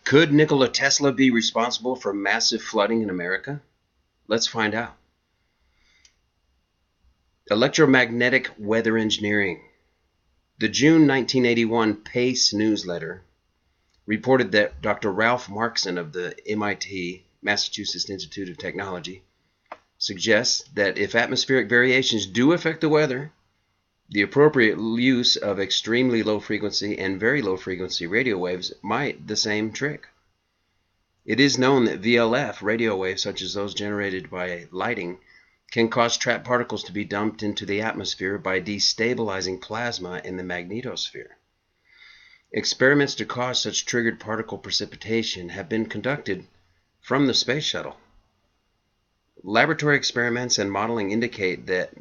Could Nikola Tesla be responsible for massive flooding in America? Let's find out. Electromagnetic weather engineering. The June 1981 PACE newsletter reported that Dr. Ralph Markson of the MIT, Massachusetts Institute of Technology, suggests that if atmospheric variations do affect the weather, the appropriate use of extremely low frequency and very low frequency radio waves might the same trick. It is known that VLF radio waves, such as those generated by lighting, can cause trapped particles to be dumped into the atmosphere by destabilizing plasma in the magnetosphere. Experiments to cause such triggered particle precipitation have been conducted from the space shuttle. Laboratory experiments and modeling indicate that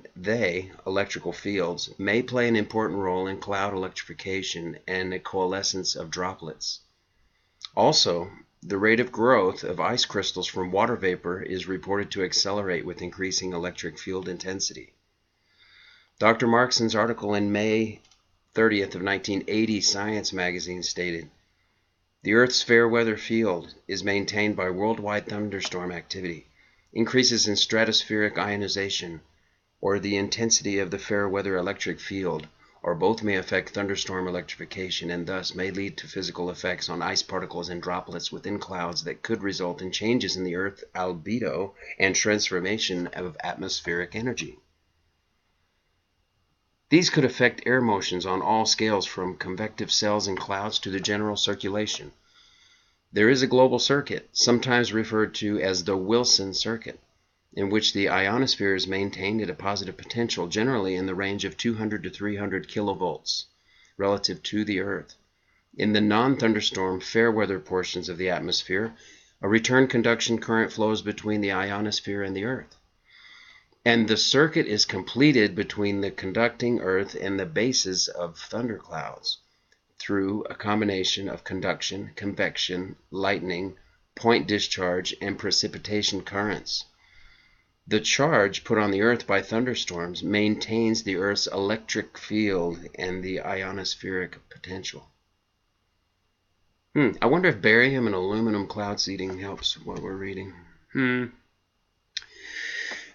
electrical fields, may play an important role in cloud electrification and the coalescence of droplets. Also, the rate of growth of ice crystals from water vapor is reported to accelerate with increasing electric field intensity. Dr. Markson's article in May 30th of 1980 Science magazine stated, "The Earth's fair weather field is maintained by worldwide thunderstorm activity. Increases in stratospheric ionization, or the intensity of the fair weather electric field, or both may affect thunderstorm electrification and thus may lead to physical effects on ice particles and droplets within clouds that could result in changes in the Earth's albedo and transformation of atmospheric energy. These could affect air motions on all scales from convective cells in clouds to the general circulation. There is a global circuit, sometimes referred to as the Wilson circuit, in which the ionosphere is maintained at a positive potential, generally in the range of 200 to 300 kilovolts, relative to the Earth. In the non-thunderstorm, fair weather portions of the atmosphere, a return conduction current flows between the ionosphere and the Earth. And the circuit is completed between the conducting Earth and the bases of thunderclouds through a combination of conduction, convection, lightning, point discharge, and precipitation currents. The charge put on the Earth by thunderstorms maintains the Earth's electric field and the ionospheric potential." I wonder if barium and aluminum cloud seeding helps what we're reading.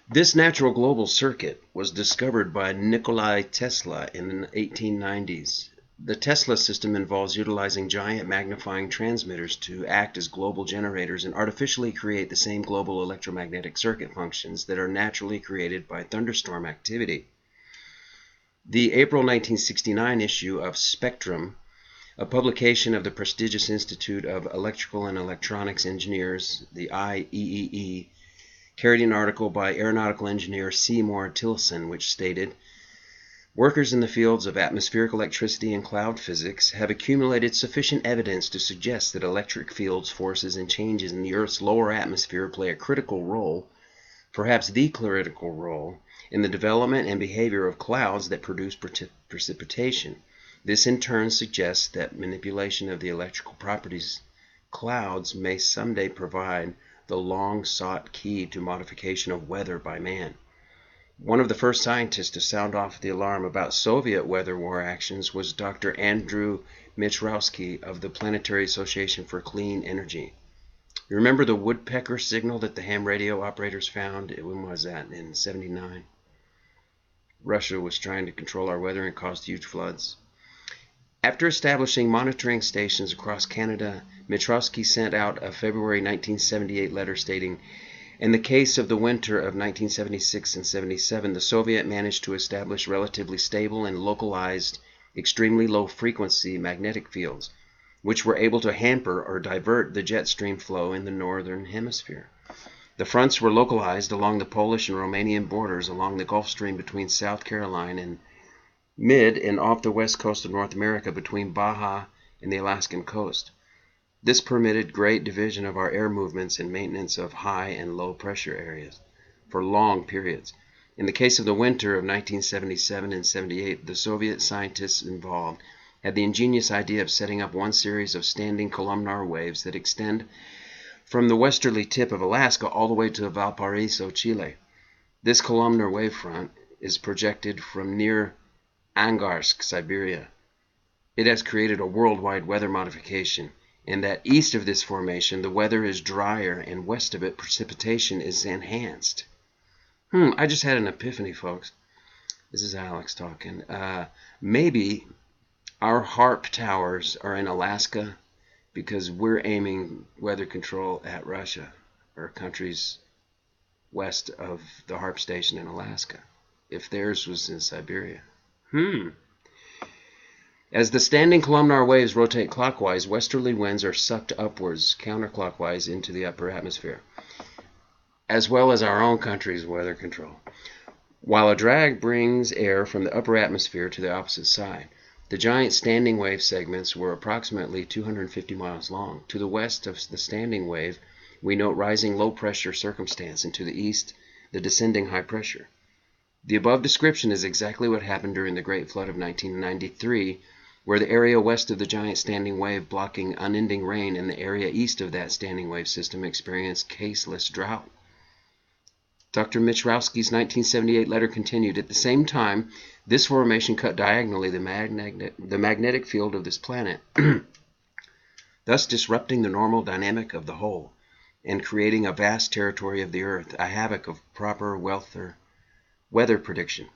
This natural global circuit was discovered by Nikola Tesla in the 1890s. The Tesla system involves utilizing giant magnifying transmitters to act as global generators and artificially create the same global electromagnetic circuit functions that are naturally created by thunderstorm activity. The April 1969 issue of Spectrum, a publication of the prestigious Institute of Electrical and Electronics Engineers, the IEEE, carried an article by aeronautical engineer Seymour Tilson, which stated, "Workers in the fields of atmospheric electricity and cloud physics have accumulated sufficient evidence to suggest that electric fields, forces, and changes in the Earth's lower atmosphere play a critical role, perhaps the critical role, in the development and behavior of clouds that produce precipitation. This in turn suggests that manipulation of the electrical properties clouds may someday provide the long-sought key to modification of weather by man." One of the first scientists to sound off the alarm about Soviet Weatherwar actions was Dr. Andrew Michrowski of the Planetary Association for Clean Energy. You remember the woodpecker signal that the ham radio operators found? When was that? In 1979. Russia was trying to control our weather and caused huge floods. After establishing monitoring stations across Canada, Michrowski sent out a February 1978 letter stating, "In the case of the winter of 1976 and 77, the Soviet managed to establish relatively stable and localized, extremely low-frequency magnetic fields, which were able to hamper or divert the jet stream flow in the northern hemisphere. The fronts were localized along the Polish and Romanian borders, along the Gulf Stream between South Carolina and mid and off the west coast of North America between Baja and the Alaskan coast. This permitted great division of our air movements and maintenance of high and low pressure areas for long periods. In the case of the winter of 1977 and 78, the Soviet scientists involved had the ingenious idea of setting up one series of standing columnar waves that extend from the westerly tip of Alaska all the way to Valparaiso, Chile. This columnar wavefront is projected from near Angarsk, Siberia. It has created a worldwide weather modification. and that east of this formation the weather is drier and west of it precipitation is enhanced. I just had an epiphany, folks. This is Alex talking. Maybe our HARP towers are in Alaska because we're aiming weather control at Russia or countries west of the HARP station in Alaska, if theirs was in Siberia. As the standing columnar waves rotate clockwise, westerly winds are sucked upwards, counterclockwise, into the upper atmosphere, as well as our own country's weather control, while a drag brings air from the upper atmosphere to the opposite side. The giant standing wave segments were approximately 250 miles long. To the west of the standing wave, we note rising low-pressure circumstance, and to the east, the descending high pressure. The above description is exactly what happened during the Great Flood of 1993, where the area west of the giant standing wave blocking unending rain and the area east of that standing wave system experienced caseless drought. Dr. Michrowski's 1978 letter continued, at the same time, this formation cut diagonally the magnetic field of this planet, thus disrupting the normal dynamic of the whole, and creating a vast territory of the Earth, a havoc of proper weather prediction,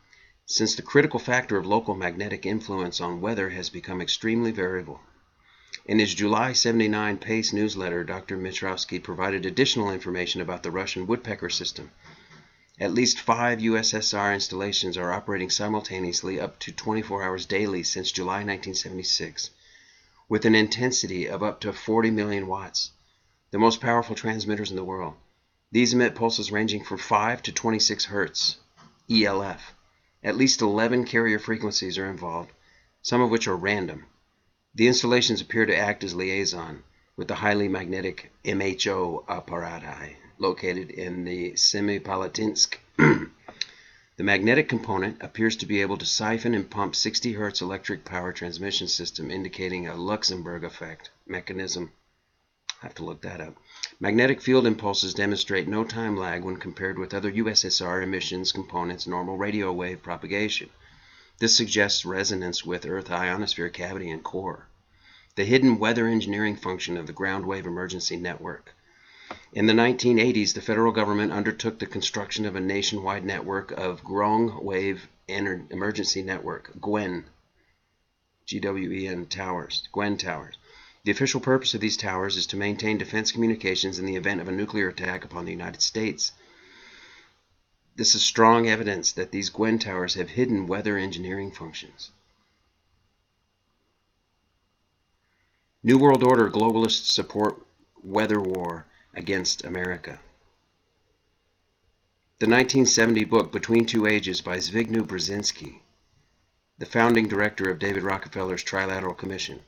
since the critical factor of local magnetic influence on weather has become extremely variable. In his July 79 PACE newsletter, Dr. Michrowski provided additional information about the Russian woodpecker system. At least 5 USSR installations are operating simultaneously up to 24 hours daily since July 1976, with an intensity of up to 40 million watts, the most powerful transmitters in the world. These emit pulses ranging from 5 to 26 Hertz, ELF. At least 11 carrier frequencies are involved, some of which are random. The installations appear to act as liaison with the highly magnetic MHO apparati located in the Semipalatinsk. The magnetic component appears to be able to siphon and pump 60 Hz electric power transmission system, indicating a Luxembourg effect mechanism. I have to look that up. Magnetic field impulses demonstrate no time lag when compared with other USSR emissions components' normal radio wave propagation. This suggests resonance with Earth ionosphere cavity and core, the hidden weather engineering function of the ground wave emergency network. In the 1980s, the federal government undertook the construction of a nationwide network of Ground Wave Emergency Network, GWEN, G-W-E-N towers, GWEN towers. The official purpose of these towers is to maintain defense communications in the event of a nuclear attack upon the United States. This is strong evidence that these GWEN towers have hidden weather engineering functions. New World Order globalists support Weatherwar against America. The 1970 book Between Two Ages by Zbigniew Brzezinski, the founding director of David Rockefeller's Trilateral Commission,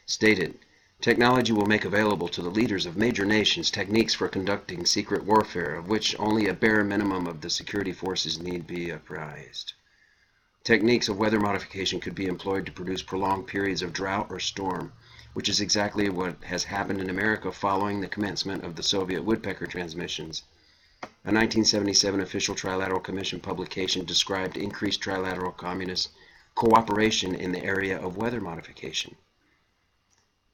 stated, "Technology will make available to the leaders of major nations techniques for conducting secret warfare, of which only a bare minimum of the security forces need be apprised. Techniques of weather modification could be employed to produce prolonged periods of drought or storm, which is exactly what has happened in America following the commencement of the Soviet woodpecker transmissions." A 1977 official Trilateral Commission publication described increased trilateral communist cooperation in the area of weather modification.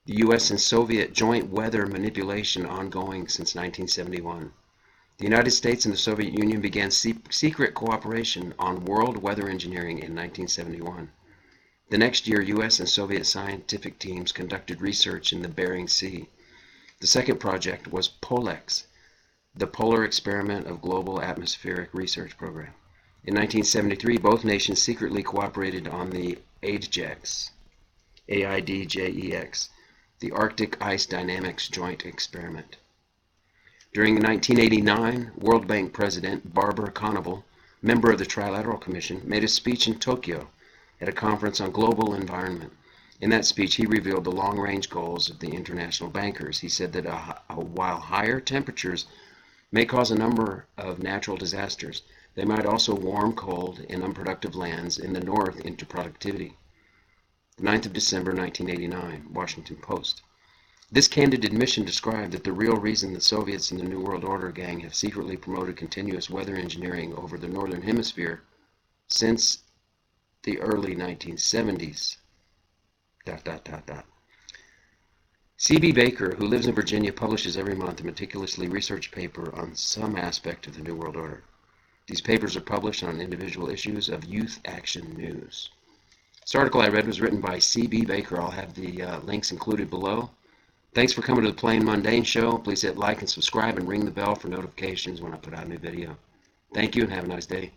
The U.S. and Soviet joint weather manipulation ongoing since 1971. The United States and the Soviet Union began secret cooperation on world weather engineering in 1971. The next year, U.S. and Soviet scientific teams conducted research in the Bering Sea. The second project was POLEX, the Polar Experiment of Global Atmospheric Research Program. In 1973, both nations secretly cooperated on the AIDJEX, AIDJEX, the Arctic Ice Dynamics Joint Experiment. During the 1989, World Bank President Barbara Conable, member of the Trilateral Commission, made a speech in Tokyo at a conference on global environment. In that speech, he revealed the long-range goals of the international bankers. He said that while higher temperatures may cause a number of natural disasters, they might also warm cold and unproductive lands in the north into productivity. 9th of December 1989, Washington Post. This candid admission described that the real reason the Soviets and the New World Order gang have secretly promoted continuous weather engineering over the Northern Hemisphere since the early 1970s. C.B. Baker, who lives in Virginia, publishes every month a meticulously researched paper on some aspect of the New World Order. These papers are published on individual issues of Youth Action News. This article I read was written by C.B. Baker. I'll have the links included below. Thanks for coming to the Plain Mundane Show. Please hit like and subscribe and ring the bell for notifications when I put out a new video. Thank you and have a nice day.